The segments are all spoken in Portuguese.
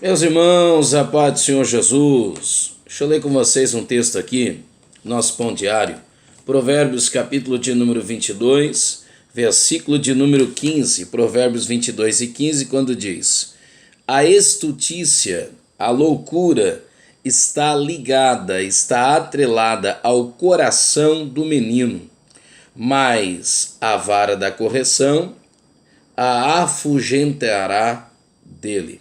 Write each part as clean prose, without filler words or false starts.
Meus irmãos, a paz do Senhor Jesus. Deixa eu ler com vocês um texto aqui, nosso pão diário. Provérbios capítulo de número 22, versículo de número 15. Provérbios 22 e 15, quando diz: a estutícia, a loucura, está ligada, está atrelada ao coração do menino, mas a vara da correção a afugentará dele.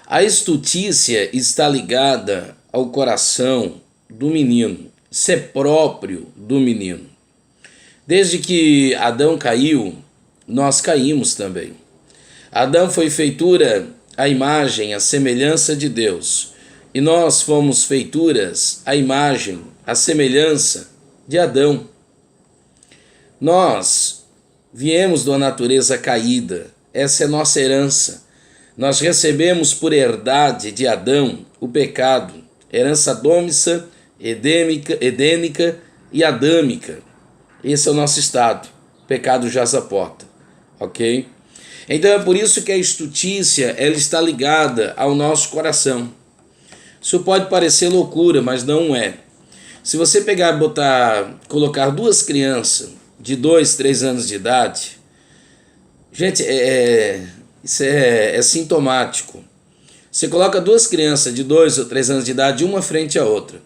A estutícia está ligada ao coração do menino, isso é próprio do menino. Desde que Adão caiu, nós caímos também. Adão foi feitura à imagem, à semelhança de Deus, e nós fomos feituras à imagem, à semelhança de Adão. Nós viemos de uma natureza caída, essa é nossa herança. Nós recebemos por herdade de Adão o pecado, herança adômica, edênica e adâmica. Esse é o nosso estado, o pecado jaz à porta, ok? Então é por isso que a estutícia ela está ligada ao nosso coração. Isso pode parecer loucura, mas não é. Se você pegar e colocar duas crianças de 2, 3 anos de idade, gente, isso é sintomático. Você coloca duas crianças de 2 ou 3 anos de idade, uma frente à outra.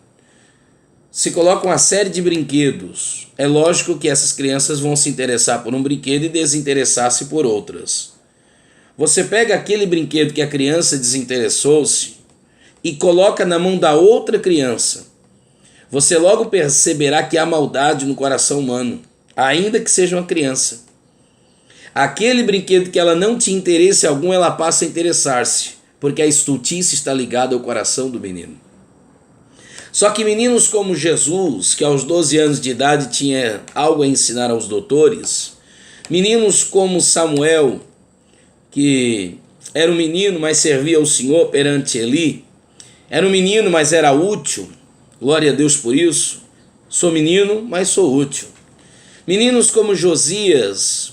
Se coloca uma série de brinquedos. É lógico que essas crianças vão se interessar por um brinquedo e desinteressar-se por outras. Você pega aquele brinquedo que a criança desinteressou-se e coloca na mão da outra criança. Você logo perceberá que há maldade no coração humano, ainda que seja uma criança. Aquele brinquedo que ela não tinha interesse algum, ela passa a interessar-se, porque a estultice está ligada ao coração do menino. Só que meninos como Jesus, que aos 12 anos de idade tinha algo a ensinar aos doutores, meninos como Samuel, que era um menino, mas servia ao Senhor perante Eli, era um menino, mas era útil, glória a Deus por isso, sou menino, mas sou útil. Meninos como Josias,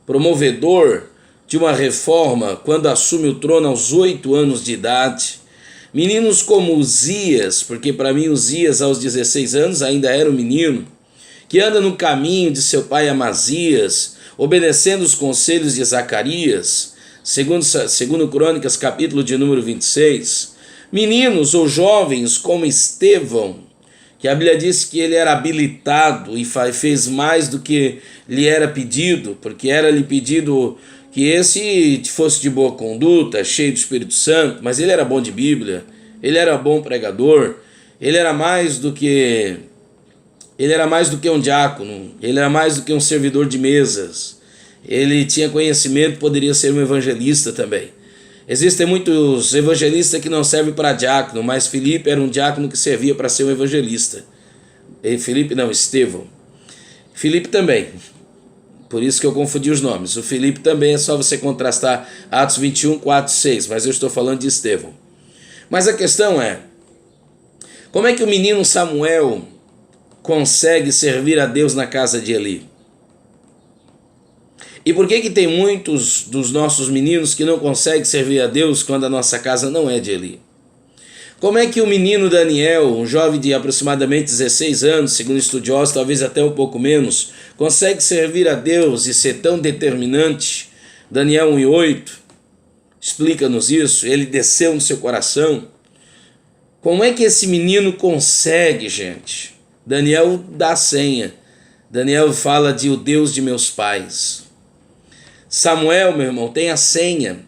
promovedor de uma reforma, quando assume o trono aos 8 anos de idade. Meninos como Uzias, porque para mim Uzias aos 16 anos ainda era um menino, que anda no caminho de seu pai Amazias, obedecendo os conselhos de Zacarias, segundo Crônicas capítulo de número 26. Meninos ou jovens como Estevão, que a Bíblia diz que ele era habilitado e fez mais do que lhe era pedido, porque era-lhe pedido que esse fosse de boa conduta, cheio do Espírito Santo, mas ele era bom de Bíblia, ele era bom pregador, ele era mais do que um diácono, ele era mais do que um servidor de mesas, ele tinha conhecimento, poderia ser um evangelista também. Existem muitos evangelistas que não servem para diácono, mas Filipe era um diácono que servia para ser um evangelista. Estevão. Filipe também. Por isso que eu confundi os nomes. O Filipe também é só você contrastar Atos 21, 4, 6, mas eu estou falando de Estevão. Mas a questão é, como é que o menino Samuel consegue servir a Deus na casa de Eli? E por que tem muitos dos nossos meninos que não conseguem servir a Deus quando a nossa casa não é de Eli? Como é que o menino Daniel, um jovem de aproximadamente 16 anos, segundo estudiosos, talvez até um pouco menos, consegue servir a Deus e ser tão determinante? Daniel 1:8 explica-nos isso, ele desceu no seu coração. Como é que esse menino consegue, gente? Daniel dá a senha. Daniel fala de o Deus de meus pais. Samuel, meu irmão, tem a senha.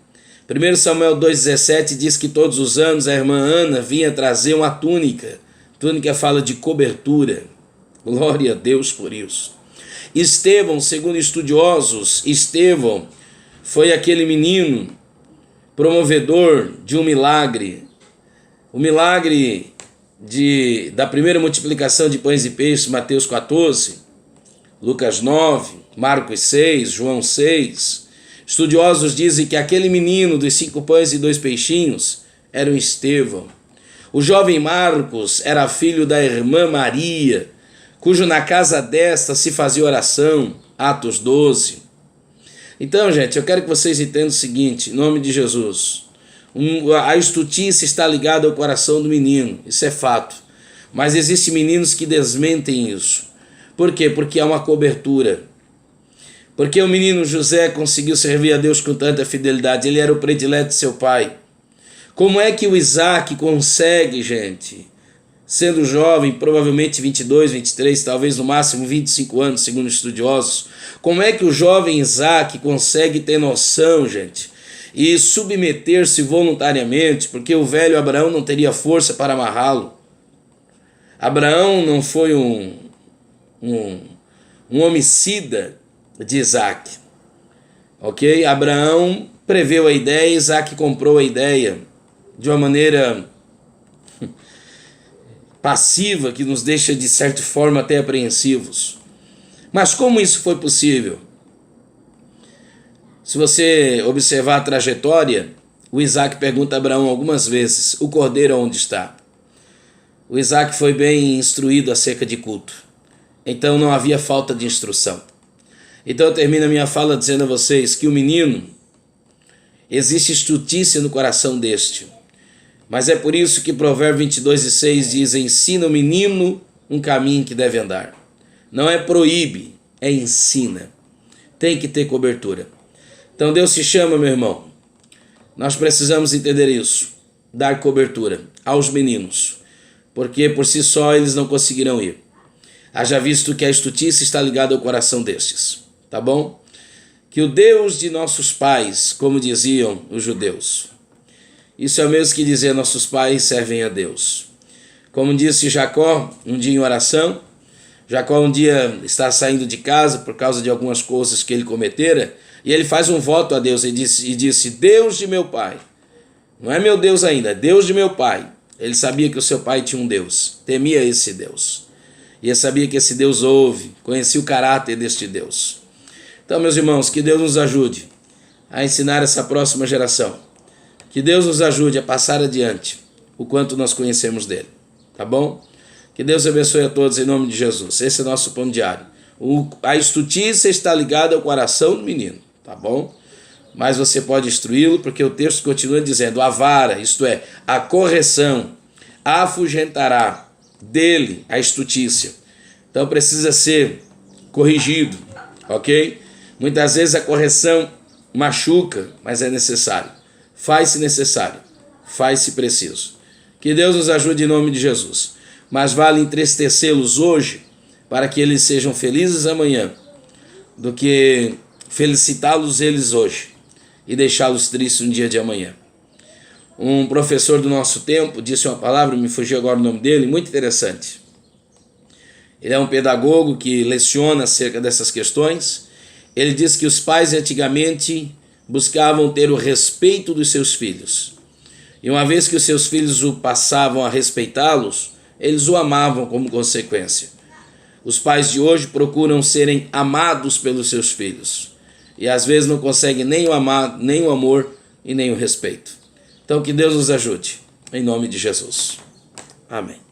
1 Samuel 2,17 diz que todos os anos a irmã Ana vinha trazer uma túnica. Túnica fala de cobertura. Glória a Deus por isso. Estevão, segundo estudiosos, Estevão foi aquele menino promovedor de um milagre. O milagre da primeira multiplicação de pães e peixes, Mateus 14, Lucas 9, Marcos 6, João 6. Estudiosos dizem que aquele menino dos 5 pães e 2 peixinhos era o Estevão. O jovem Marcos era filho da irmã Maria, cujo na casa desta se fazia oração, Atos 12. Então, gente, eu quero que vocês entendam o seguinte, em nome de Jesus. A estutice está ligada ao coração do menino, isso é fato. Mas existem meninos que desmentem isso. Por quê? Porque há uma cobertura. Porque o menino José conseguiu servir a Deus com tanta fidelidade, ele era o predileto de seu pai. Como é que o Isaac consegue, gente, sendo jovem, provavelmente 22, 23, talvez no máximo 25 anos, segundo estudiosos, como é que o jovem Isaac consegue ter noção, gente, e submeter-se voluntariamente, porque o velho Abraão não teria força para amarrá-lo? Abraão não foi um homicida de Isaac, ok? Abraão preveu a ideia, Isaac comprou a ideia de uma maneira passiva que nos deixa de certa forma até apreensivos. Mas como isso foi possível? Se você observar a trajetória, o Isaac pergunta a Abraão algumas vezes: o cordeiro onde está? O Isaac foi bem instruído acerca de culto, então não havia falta de instrução. Então eu termino a minha fala dizendo a vocês que o menino, existe estutice no coração deste, mas é por isso que Provérbios 22:6 diz: ensina o menino um caminho que deve andar. Não é proíbe, é ensina. Tem que ter cobertura. Então Deus se chama, meu irmão. Nós precisamos entender isso, dar cobertura aos meninos, porque por si só eles não conseguirão ir. Haja visto que a estutice está ligada ao coração destes, tá bom? Que o Deus de nossos pais, como diziam os judeus, isso é o mesmo que dizer nossos pais servem a Deus. Como disse Jacó um dia em oração, Jacó um dia está saindo de casa por causa de algumas coisas que ele cometera, e ele faz um voto a Deus e disse: Deus de meu pai, não é meu Deus ainda, é Deus de meu pai. Ele sabia que o seu pai tinha um Deus, temia esse Deus, e ele sabia que esse Deus ouve, conhecia o caráter deste Deus. Então, meus irmãos, que Deus nos ajude a ensinar essa próxima geração, que Deus nos ajude a passar adiante o quanto nós conhecemos dele, tá bom? Que Deus abençoe a todos em nome de Jesus. Esse é o nosso pão diário. A estutice está ligada ao coração do menino, tá bom? Mas você pode instruí-lo, porque o texto continua dizendo: a vara, isto é, a correção, afugentará dele a estutice. Então precisa ser corrigido, ok? Muitas vezes a correção machuca, mas é necessário. Faz-se necessário, faz-se preciso. Que Deus nos ajude em nome de Jesus. Mas vale entristecê-los hoje, para que eles sejam felizes amanhã, do que felicitá-los eles hoje e deixá-los tristes no dia de amanhã. Um professor do nosso tempo disse uma palavra, me fugiu agora o nome dele, muito interessante. Ele é um pedagogo que leciona acerca dessas questões. Ele diz que os pais antigamente buscavam ter o respeito dos seus filhos. E uma vez que os seus filhos o passavam a respeitá-los, eles o amavam como consequência. Os pais de hoje procuram serem amados pelos seus filhos. E às vezes não conseguem nem o amor e nem o respeito. Então que Deus nos ajude. Em nome de Jesus. Amém.